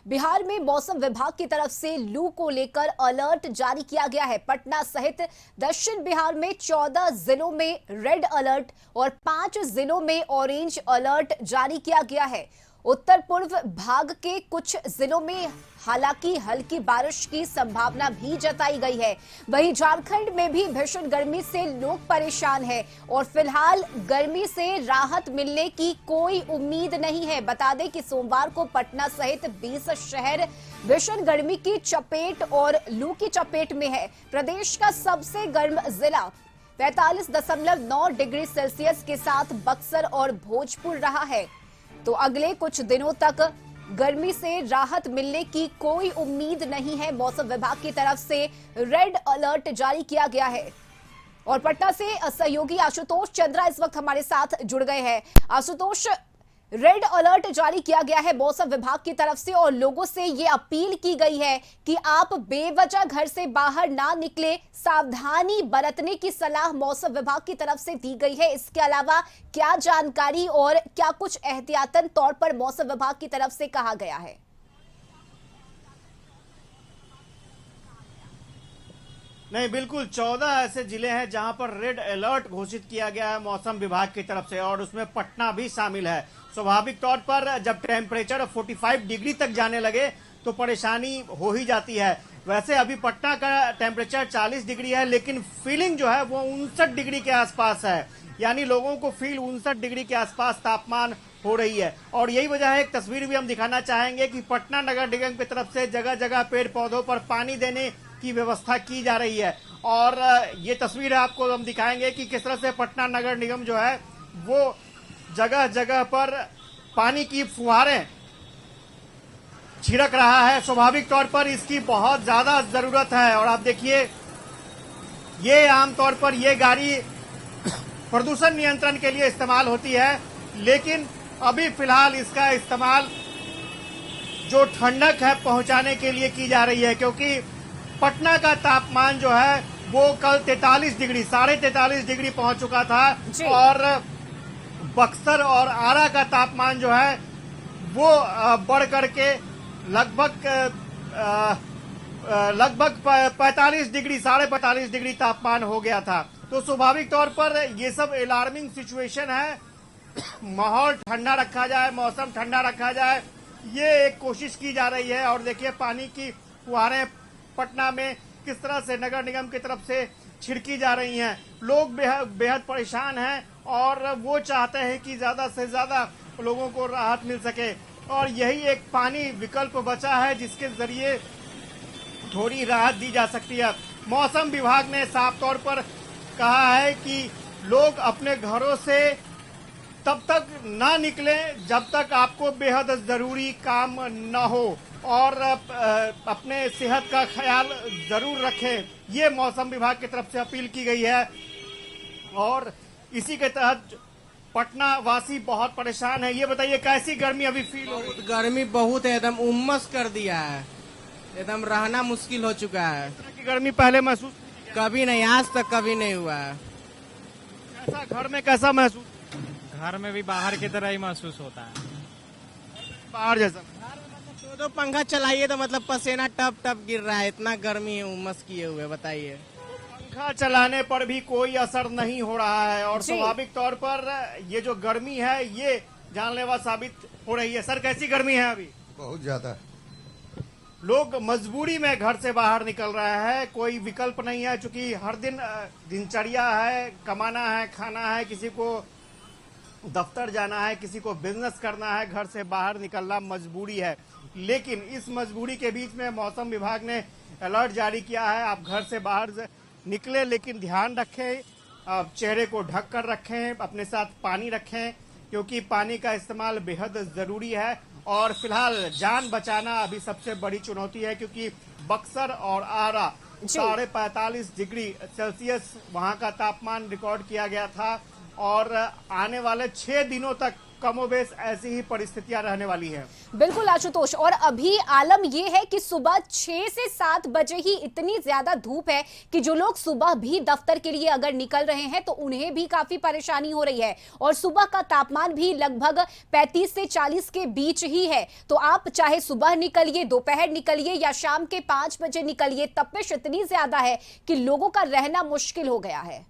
बिहार में मौसम विभाग की तरफ से लू को लेकर अलर्ट जारी किया गया है। पटना सहित दक्षिण बिहार में 14 जिलों में रेड अलर्ट और 5 जिलों में ऑरेंज अलर्ट जारी किया गया है। उत्तर पूर्व भाग के कुछ जिलों में हालांकि हल्की बारिश की संभावना भी जताई गई है। वहीं झारखंड में भी भीषण गर्मी से लोग परेशान हैं और फिलहाल गर्मी से राहत मिलने की कोई उम्मीद नहीं है। बता दें कि सोमवार को पटना सहित 20 शहर भीषण गर्मी की चपेट और लू की चपेट में है। प्रदेश का सबसे गर्म जिला 45.9 डिग्री सेल्सियस के साथ बक्सर और भोजपुर रहा है। तो अगले कुछ दिनों तक गर्मी से राहत मिलने की कोई उम्मीद नहीं है। मौसम विभाग की तरफ से रेड अलर्ट जारी किया गया है। और पटना से सहयोगी आशुतोष चंद्रा इस वक्त हमारे साथ जुड़ गए हैं। आशुतोष, रेड अलर्ट जारी किया गया है मौसम विभाग की तरफ से और लोगों से ये अपील की गई है कि आप बेवजह घर से बाहर ना निकले, सावधानी बरतने की सलाह मौसम विभाग की तरफ से दी गई है। इसके अलावा क्या जानकारी और क्या कुछ एहतियातन तौर पर मौसम विभाग की तरफ से कहा गया है? नहीं, बिल्कुल 14 ऐसे जिले हैं जहां पर रेड अलर्ट घोषित किया गया है मौसम विभाग की तरफ से और उसमें पटना भी शामिल है। स्वाभाविक तौर पर जब टेम्परेचर 45 डिग्री तक जाने लगे तो परेशानी हो ही जाती है। वैसे अभी पटना का टेम्परेचर 40 डिग्री है, लेकिन फीलिंग जो है वो 59 डिग्री के आसपास है। यानी लोगों को फील 59 डिग्री के आसपास तापमान हो रही है और यही वजह है। एक तस्वीर भी हम दिखाना चाहेंगे कि पटना नगर निगम की तरफ से जगह जगह पेड़ पौधों पर पानी देने की व्यवस्था की जा रही है और ये तस्वीर आपको हम दिखाएंगे कि किस तरह से पटना नगर निगम जो है वो जगह जगह पर पानी की फुहारें छिड़क रहा है। स्वाभाविक तौर पर इसकी बहुत ज्यादा जरूरत है और आप देखिए ये आमतौर पर ये गाड़ी प्रदूषण नियंत्रण के लिए इस्तेमाल होती है, लेकिन अभी फिलहाल इसका इस्तेमाल जो ठंडक है पहुंचाने के लिए की जा रही है, क्योंकि पटना का तापमान जो है वो कल 43 डिग्री 43.5 डिग्री पहुंच चुका था और बक्सर और आरा का तापमान जो है वो बढ़ करके लगभग 45 डिग्री 45.5 डिग्री तापमान हो गया था। तो स्वाभाविक तौर पर ये सब अलार्मिंग सिचुएशन है। माहौल ठंडा रखा जाए, मौसम ठंडा रखा जाए, ये एक कोशिश की जा रही है। और देखिए पानी की फुहारें पटना में किस तरह से नगर निगम की तरफ से छिड़की जा रही हैं। लोग बेहद परेशान हैं और वो चाहते हैं कि ज्यादा से ज्यादा लोगों को राहत मिल सके और यही एक पानी विकल्प बचा है जिसके जरिए थोड़ी राहत दी जा सकती है। मौसम विभाग ने साफ तौर पर कहा है कि लोग अपने घरों से तब तक ना निकलें जब तक आपको बेहद जरूरी काम न हो और अपने सेहत का ख्याल जरूर रखें। ये मौसम विभाग की तरफ से अपील की गई है और इसी के तहत पटना वासी बहुत परेशान है। ये बताइए कैसी गर्मी अभी फील हो रही है? गर्मी बहुत है, एकदम उम्मस कर दिया है, एकदम रहना मुश्किल हो चुका है। इस तरह की गर्मी पहले महसूस कभी नहीं, आज तक कभी नहीं हुआ है। कैसा घर में कैसा महसूस? घर में भी बाहर की तरह ही महसूस होता है, बाहर जैसा। दो पंखा चलाइए तो मतलब पसीना टप टप गिर रहा है, इतना गर्मी है उम्मस किए हुए। बताइए, पंखा चलाने पर भी कोई असर नहीं हो रहा है और स्वाभाविक तौर पर ये जो गर्मी है ये जानलेवा साबित हो रही है। सर कैसी गर्मी है अभी? बहुत ज्यादा। लोग मजबूरी में घर से बाहर निकल रहे हैं, कोई विकल्प नहीं है, क्योंकि हर दिन दिनचर्या है, कमाना है, खाना है, किसी को दफ्तर जाना है, किसी को बिजनेस करना है, घर से बाहर निकलना मजबूरी है। लेकिन इस मजबूरी के बीच में मौसम विभाग ने अलर्ट जारी किया है। आप घर से बाहर निकले लेकिन ध्यान रखें, आप चेहरे को ढक कर रखें, अपने साथ पानी रखें, क्योंकि पानी का इस्तेमाल बेहद जरूरी है। और फिलहाल जान बचाना अभी सबसे बड़ी चुनौती है, क्योंकि बक्सर और आरा 45 डिग्री सेल्सियस वहां का तापमान रिकॉर्ड किया गया था और आने वाले 6 दिनों तक कमोबेश ऐसी ही परिस्थितियां रहने वाली है। बिल्कुल आशुतोष, और अभी आलम यह है कि सुबह 6 से 7 बजे ही इतनी ज्यादा धूप है कि जो लोग सुबह भी दफ्तर के लिए अगर निकल रहे हैं तो उन्हें भी काफी परेशानी हो रही है। और सुबह का तापमान भी लगभग 35 से 40 के बीच ही है। तो आप चाहे सुबह निकलिए, दोपहर निकलिए या शाम के 5 बजे निकलिए, तपिश इतनी ज्यादा है कि लोगों का रहना मुश्किल हो गया है।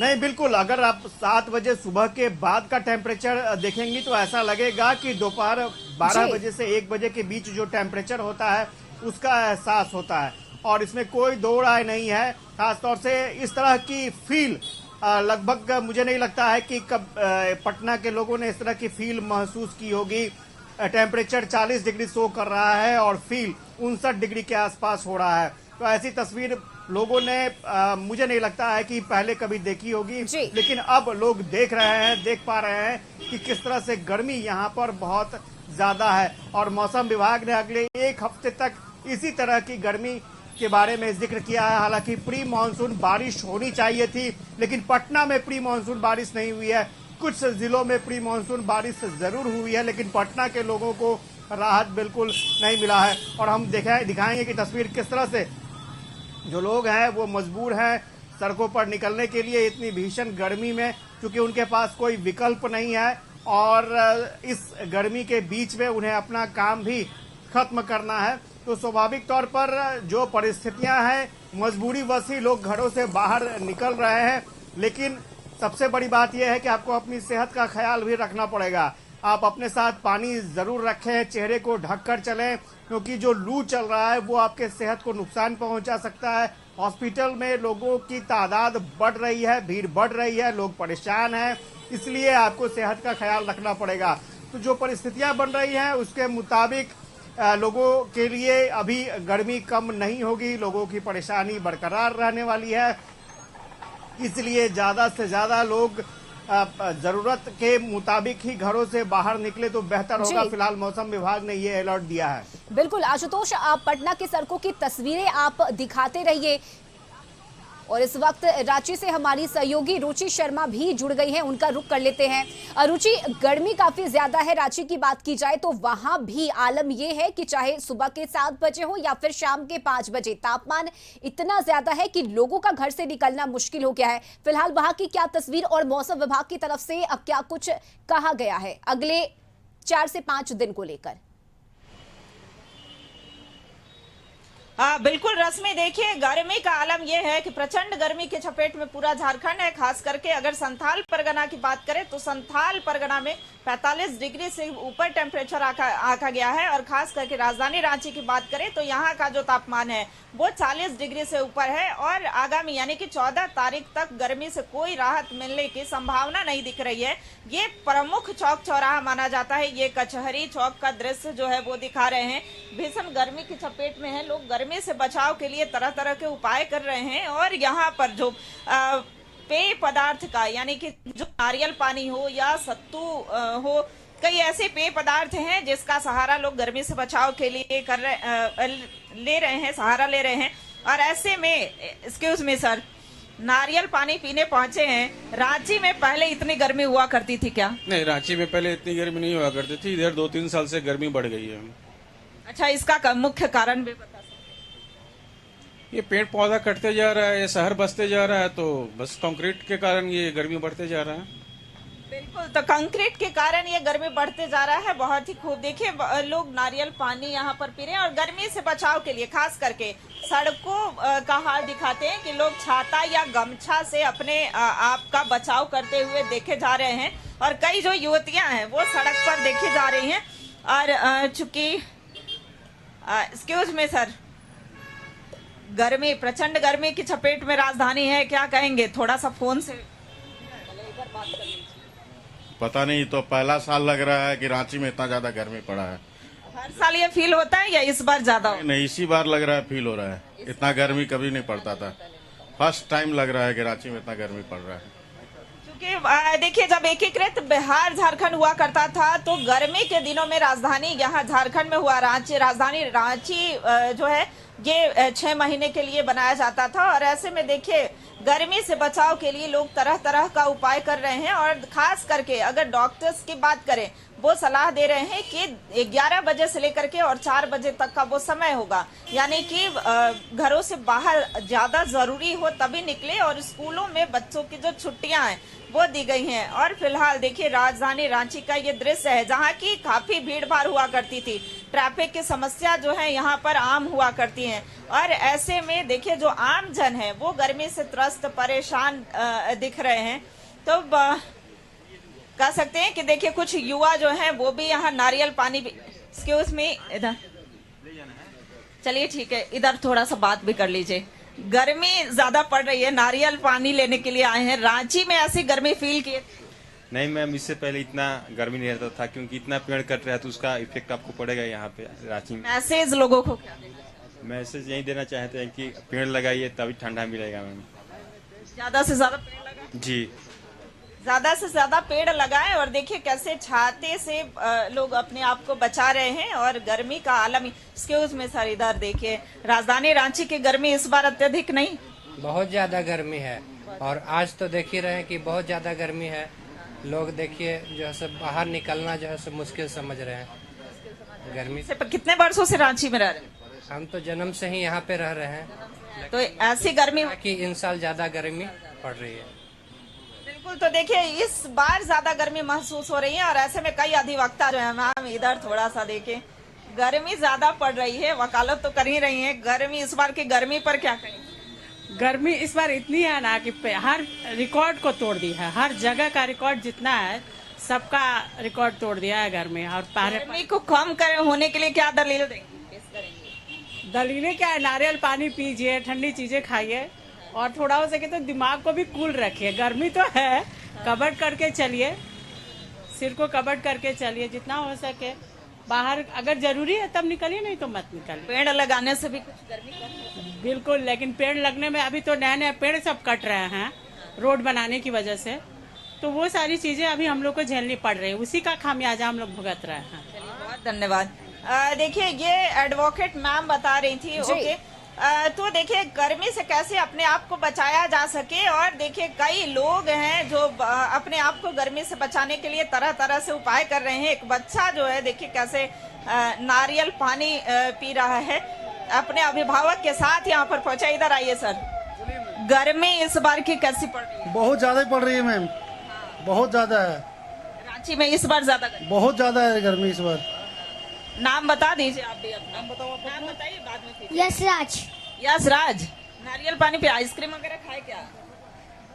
नहीं, बिल्कुल, अगर आप 7 बजे सुबह के बाद का टेम्परेचर देखेंगी तो ऐसा लगेगा कि दोपहर 12 बजे से 1 बजे के बीच जो टेम्परेचर होता है उसका एहसास होता है। और इसमें कोई दो राय नहीं है। खासतौर से इस तरह की फील लगभग मुझे नहीं लगता है कि कब पटना के लोगों ने इस तरह की फील महसूस की होगी। टेम्परेचर 40 डिग्री शो कर रहा है और फील 59 डिग्री के आसपास हो रहा है। तो ऐसी तस्वीर लोगों ने मुझे नहीं लगता है कि पहले कभी देखी होगी, लेकिन अब लोग देख रहे हैं, देख पा रहे हैं कि किस तरह से गर्मी यहाँ पर बहुत ज्यादा है। और मौसम विभाग ने अगले 1 हफ्ते तक इसी तरह की गर्मी के बारे में जिक्र किया है। हालांकि प्री मानसून बारिश होनी चाहिए थी, लेकिन पटना में प्री मानसून बारिश नहीं हुई है। कुछ जिलों में प्री मानसून बारिश जरूर हुई है, लेकिन पटना के लोगों को राहत बिल्कुल नहीं मिला है। और हम दिखाएंगे कि तस्वीर किस तरह से जो लोग हैं वो मजबूर हैं सड़कों पर निकलने के लिए इतनी भीषण गर्मी में, क्योंकि उनके पास कोई विकल्प नहीं है। और इस गर्मी के बीच में उन्हें अपना काम भी खत्म करना है। तो स्वाभाविक तौर पर जो परिस्थितियां हैं, मजबूरी वश ही लोग घरों से बाहर निकल रहे हैं। लेकिन सबसे बड़ी बात यह है कि आपको अपनी सेहत का ख्याल भी रखना पड़ेगा। आप अपने साथ पानी जरूर रखें, चेहरे को ढककर चलें, क्योंकि जो लू चल रहा है वो आपके सेहत को नुकसान पहुंचा सकता है। हॉस्पिटल में लोगों की तादाद बढ़ रही है, भीड़ बढ़ रही है, लोग परेशान हैं, इसलिए आपको सेहत का ख्याल रखना पड़ेगा। तो जो परिस्थितियां बन रही हैं उसके मुताबिक लोगों के लिए अभी गर्मी कम नहीं होगी, लोगों की परेशानी बरकरार रहने वाली है। इसलिए ज्यादा से ज्यादा लोग जरूरत के मुताबिक ही घरों से बाहर निकले तो बेहतर होगा। फिलहाल मौसम विभाग ने ये अलर्ट दिया है। बिल्कुल आशुतोष, आप पटना की सड़कों की तस्वीरें आप दिखाते रहिए। और इस वक्त रांची से हमारी सहयोगी रुचि शर्मा भी जुड़ गई हैं, उनका रुख कर लेते हैं। रुचि, गर्मी काफी ज्यादा है रांची की बात की जाए तो वहां भी आलम यह है कि चाहे सुबह के 7 बजे हो या फिर शाम के 5 बजे, तापमान इतना ज्यादा है कि लोगों का घर से निकलना मुश्किल हो गया है। फिलहाल वहां की क्या तस्वीर और मौसम विभाग की तरफ से अब क्या कुछ कहा गया है अगले 4 से 5 दिन को लेकर? बिल्कुल रश्मि, देखिए गर्मी का आलम यह है कि प्रचंड गर्मी के चपेट में पूरा झारखंड है। खास करके अगर संथाल परगना की बात करें तो संथाल परगना में 45 डिग्री से ऊपर टेम्परेचर आंका गया है। और खास करके राजधानी रांची की बात करें तो यहाँ का जो तापमान है वो 40 डिग्री से ऊपर है। और आगामी यानी कि 14 तारीख तक गर्मी से कोई राहत मिलने की संभावना नहीं दिख रही है। ये प्रमुख चौक चौराहा माना जाता है। ये कचहरी चौक का दृश्य जो है वो दिखा रहे हैं। भीषण गर्मी की चपेट में है, लोग गर्मी से बचाव के लिए तरह तरह के उपाय कर रहे हैं। और यहाँ पर जो पेय पदार्थ का यानी कि जो नारियल पानी हो या सत्तू हो, कई ऐसे पेय पदार्थ हैं जिसका सहारा लोग गर्मी से बचाव के लिए सहारा ले रहे हैं। और ऐसे में एक्सक्यूज मी सर, नारियल पानी पीने पहुंचे हैं। रांची में पहले इतनी गर्मी हुआ करती थी क्या? नहीं, रांची में पहले इतनी गर्मी नहीं हुआ करती थी। इधर 2-3 साल से गर्मी बढ़ गई है। अच्छा, इसका मुख्य कारण भी बता सकते? ये पेड़ पौधा कटते जा रहा है, ये शहर बसते जा रहा है, तो बस कंक्रीट के कारण ये गर्मी बढ़ते जा रहा है। बिल्कुल, तो कंक्रीट के कारण ये गर्मी बढ़ते जा रहा है। बहुत ही खूब, देखिए लोग नारियल पानी यहाँ पर पी रहे हैं। और गर्मी से बचाव के लिए खास करके सड़कों का हाल दिखाते हैं कि लोग छाता या गमछा से अपने आप का बचाव करते हुए देखे जा रहे हैं। और कई जो युवतियां हैं वो सड़क पर देखी जा रही हैं। और चूंकि एक्सक्यूज मी सर, गर्मी, प्रचंड गर्मी की चपेट में राजधानी है, क्या कहेंगे? थोड़ा सा फोन से बात कर लीजिए। पता नहीं, तो पहला साल लग रहा है कि रांची में इतना ज्यादा गर्मी पड़ा है। हर साल ये फील होता है या इस बार ज्यादा? नहीं, इसी बार लग रहा है फील हो रहा है। इतना गर्मी कभी नहीं पड़ता था, फर्स्ट टाइम लग रहा है कि रांची में इतना गर्मी पड़ रहा है। क्योंकि देखिए, जब एकीकृत बिहार झारखंड हुआ करता था तो गर्मी के दिनों में राजधानी यहाँ झारखंड में हुआ राजधानी रांची जो है ये 6 महीने के लिए बनाया जाता था। और ऐसे में देखिए गर्मी से बचाव के लिए लोग तरह तरह का उपाय कर रहे हैं और खास करके अगर डॉक्टर्स की बात करें, वो सलाह दे रहे हैं कि 11 बजे से लेकर के और 4 बजे तक का वो समय होगा, यानी कि घरों से बाहर ज्यादा जरूरी हो तभी निकले। और स्कूलों में बच्चों की जो छुट्टियां हैं वो दी गई हैं। और फिलहाल देखिए राजधानी रांची का ये दृश्य है जहां की काफी भीड़ भाड़ हुआ करती थी, ट्रैफिक की समस्या जो है यहाँ पर आम हुआ करती है। और ऐसे में देखिए जो आम जन है वो गर्मी से त्रस्त परेशान दिख रहे हैं। तो कह सकते हैं कि देखिए कुछ युवा जो हैं वो भी यहाँ नारियल पानी भी, एक्सक्यूज मी, इधर चलिए ठीक है, इधर थोड़ा सा बात भी कर लीजिए। गर्मी ज्यादा पड़ रही है, नारियल पानी लेने के लिए आए हैं। रांची में ऐसी गर्मी फील की? नहीं मैम, इससे पहले इतना गर्मी नहीं रहता था, क्योंकि इतना पेड़ कट रहा है तो उसका इफेक्ट आपको पड़ेगा यहाँ पे रांची में। मैसेज लोगों को क्या देना? मैसेज यही देना चाहते हैं कि पेड़ लगाइए तभी ठंडा मिलेगा मैम। ज्यादा से ज्यादा पेड़ लगाएं। जी, ज्यादा से ज्यादा पेड़ लगाएं। और देखिए कैसे छाते से लोग अपने आप को बचा रहे हैं और गर्मी का आलम। एक्सक्यूज में सर, इधर देखिए, राजधानी रांची की गर्मी इस बार अत्यधिक नहीं, बहुत ज्यादा गर्मी है। और आज तो देख ही रहे हैं कि बहुत ज्यादा गर्मी है। लोग देखिए जो है सब बाहर निकलना जो है सब मुश्किल समझ रहे हैं गर्मी से। कितने वर्षों से रांची में रह रहे हैं? हम तो जन्म से ही यहाँ पे रह रहे हैं, तो ऐसी गर्मी कि इन साल ज्यादा गर्मी पड़ रही है। बिल्कुल, तो देखिए इस बार ज्यादा गर्मी महसूस हो रही है। और ऐसे में कई अधिवक्ता जो है, मैम इधर थोड़ा सा देखिए, गर्मी ज्यादा पड़ रही है, वकालत तो कर ही रही है। गर्मी, इस बार की गर्मी पर क्या कहें? गर्मी इस बार इतनी है ना कि हर रिकॉर्ड को तोड़ दी है। हर जगह का रिकॉर्ड जितना है सबका रिकॉर्ड तोड़ दिया है गर्मी। और गर्मी को कम होने के लिए क्या दलील देंगे? दलीलें क्या है? नारियल पानी पीजिए, ठंडी चीजें खाइए और थोड़ा हो सके तो दिमाग को भी कूल रखिए। गर्मी तो है, कवर करके चलिए, सिर को कवर करके चलिए जितना हो सके। बाहर अगर जरूरी है तब निकलिए, नहीं तो मत निकलिए। पेड़ लगाने से भी कुछ गर्मी कम होती है? बिल्कुल, लेकिन पेड़ लगने में अभी तो नए नए पेड़ सब कट रहे हैं रोड बनाने की वजह से, तो वो सारी चीजें अभी हम लोग को झेलनी पड़ रही है। उसी का खामियाजा हम लोग भुगत रहे हैं। बहुत धन्यवाद। देखिए ये एडवोकेट मैम बता रही थी। ओके, तो देखिए गर्मी से कैसे अपने आप को बचाया जा सके। और देखिए कई लोग हैं जो अपने आप को गर्मी से बचाने के लिए तरह तरह से उपाय कर रहे हैं। एक बच्चा जो है देखिए कैसे नारियल पानी पी रहा है, अपने अभिभावक के साथ यहाँ पर पहुंचा। इधर आइए सर, गर्मी इस बार की कैसी पड़ रही है? बहुत ज्यादा पड़ रही है मैम, बहुत ज्यादा है। रांची में इस बार ज्यादा बहुत ज्यादा है गर्मी इस बार। नाम बता दीजिए आप भी अपना। नाम बताइए बाद में। यशराज। यशराज, नारियल पानी पे आइसक्रीम वगैरह खाए क्या?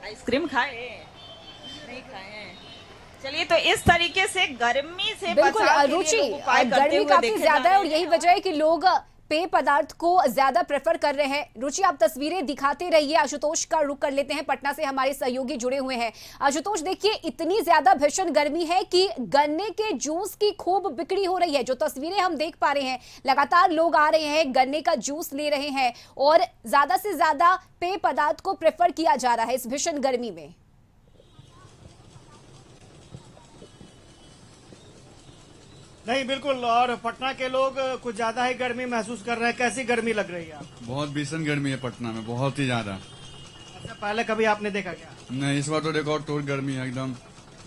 आइसक्रीम खाए? नहीं खाए? चलिए, तो इस तरीके से गर्मी से बिल्कुल रुचि, गर्मी काफी ज्यादा है और यही वजह है कि लोग पेय पदार्थ को ज्यादा प्रेफर कर रहे हैं। रुचि, आप तस्वीरें दिखाते रहिए। आशुतोष का रुख कर लेते हैं, पटना से हमारे सहयोगी जुड़े हुए हैं। आशुतोष, देखिए इतनी ज्यादा भीषण गर्मी है कि गन्ने के जूस की खूब बिक्री हो रही है। जो तस्वीरें हम देख पा रहे हैं, लगातार लोग आ रहे हैं, गन्ने का जूस ले रहे हैं और ज्यादा से ज्यादा पेय पदार्थ को प्रेफर किया जा रहा है इस भीषण गर्मी में। नहीं, बिल्कुल। और पटना के लोग कुछ ज्यादा ही गर्मी महसूस कर रहे हैं। कैसी गर्मी लग रही है आपको? बहुत भीषण गर्मी है पटना में, बहुत ही ज्यादा। अच्छा, पहले कभी आपने देखा क्या? नहीं, इस बार तो रिकॉर्ड तोड़ गर्मी है एकदम,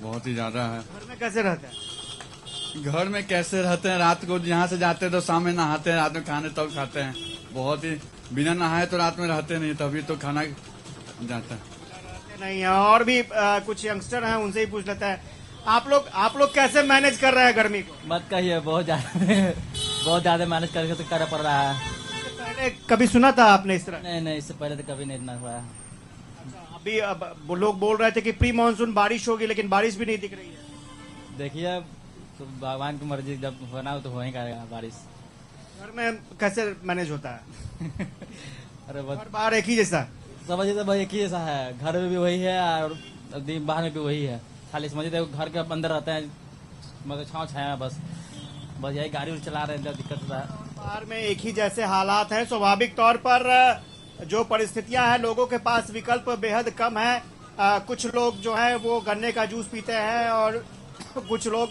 बहुत ही ज्यादा है। घर में कैसे रहते हैं? घर में कैसे रहते हैं? रात को यहाँ से जाते हैं तो शाम में नहाते हैं, रात में खाने तब खाते हैं। बहुत ही बिना नहाए तो रात में रहते नहीं, तभी तो खाना जाता है। रहते नहीं है। और भी कुछ यंगस्टर हैं, उनसे ही पूछ लेते हैं। आप लोग कैसे मैनेज कर रहे हैं गर्मी को? मत कहिए, बहुत ज्यादा मैनेज करना पड़ रहा है। पहले कभी सुना था आपने इस तरह? नहीं, इससे पहले तो कभी नहीं इतना हुआ है। अभी अब लोग बोल रहे थे कि प्री मानसून बारिश होगी, लेकिन बारिश भी नहीं दिख रही है। देखिए, तो भगवान की मर्जी, जब होना हो तो हो ही जाएगा बारिश। घर में कैसे मैनेज होता है? अरे हर बार एक ही जैसा? समझिए तो भाई एक ही जैसा है, घर में भी वही है और बाहर में भी वही है। खाली समझिए घर के अंदर रहते हैं, मतलब छाँव छाया, बस यही गाड़ी चला रहे हैं, दिक्कत होता है। बाहर में एक ही जैसे हालात हैं। स्वाभाविक तौर पर जो परिस्थितियां हैं, लोगों के पास विकल्प बेहद कम है। कुछ लोग जो है वो गन्ने का जूस पीते हैं और कुछ लोग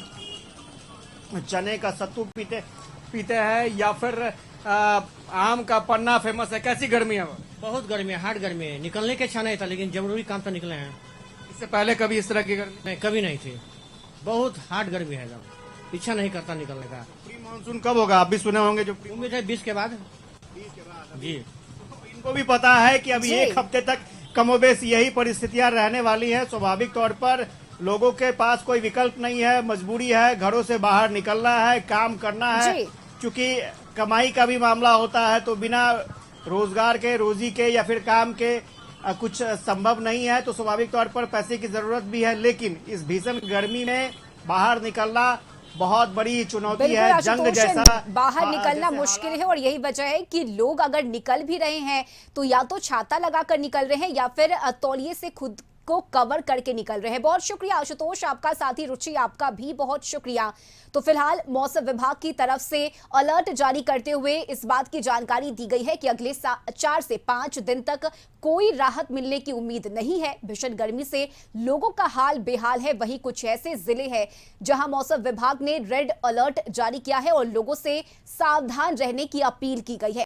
चने का सत्तू पीते हैं, या फिर आम का पन्ना फेमस है। कैसी गर्मी है वो? बहुत गर्मी है, हार्ड गर्मी है। निकलने के इच्छा नहीं था, लेकिन जरूरी काम तो निकले हैं। इससे पहले कभी इस तरह की गर्मी? नहीं, कभी नहीं थी। बहुत हार्ड गर्मी है, एकदम इच्छा नहीं करता निकलने का। प्री मानसून कब होगा? आप भी सुने होंगे जो उम्मीद है 20 के बाद। जी, इनको भी पता है कि अभी जी। एक हफ्ते तक कमोबेश यही परिस्थितियां रहने वाली हैं। स्वाभाविक तौर पर लोगों के पास कोई विकल्प नहीं है, मजबूरी है, घरों से बाहर निकलना है, काम करना है। जी। क्योंकि कमाई का भी मामला होता है, तो बिना रोजगार के, रोजी के या फिर काम के कुछ संभव नहीं है। तो स्वाभाविक तौर पर पैसे की जरूरत भी है, लेकिन इस भीषण गर्मी में बाहर निकलना बहुत बड़ी चुनौती बिल्कुल है। जंग आशुतोष, जैसा बाहर निकलना जैसे मुश्किल है और यही वजह है कि लोग अगर निकल भी रहे हैं तो या तो छाता लगाकर निकल रहे हैं या फिर तौलिए से खुद को कवर करके निकल रहे हैं। बहुत शुक्रिया आशुतोष आपका, साथ ही रुचि आपका भी बहुत शुक्रिया। तो फिलहाल मौसम विभाग की तरफ से अलर्ट जारी करते हुए इस बात की जानकारी दी गई है कि अगले 4 से 5 दिन तक कोई राहत मिलने की उम्मीद नहीं है। भीषण गर्मी से लोगों का हाल बेहाल है। वहीं कुछ ऐसे जिले हैं जहां मौसम विभाग ने रेड अलर्ट जारी किया है और लोगों से सावधान रहने की अपील की गई है।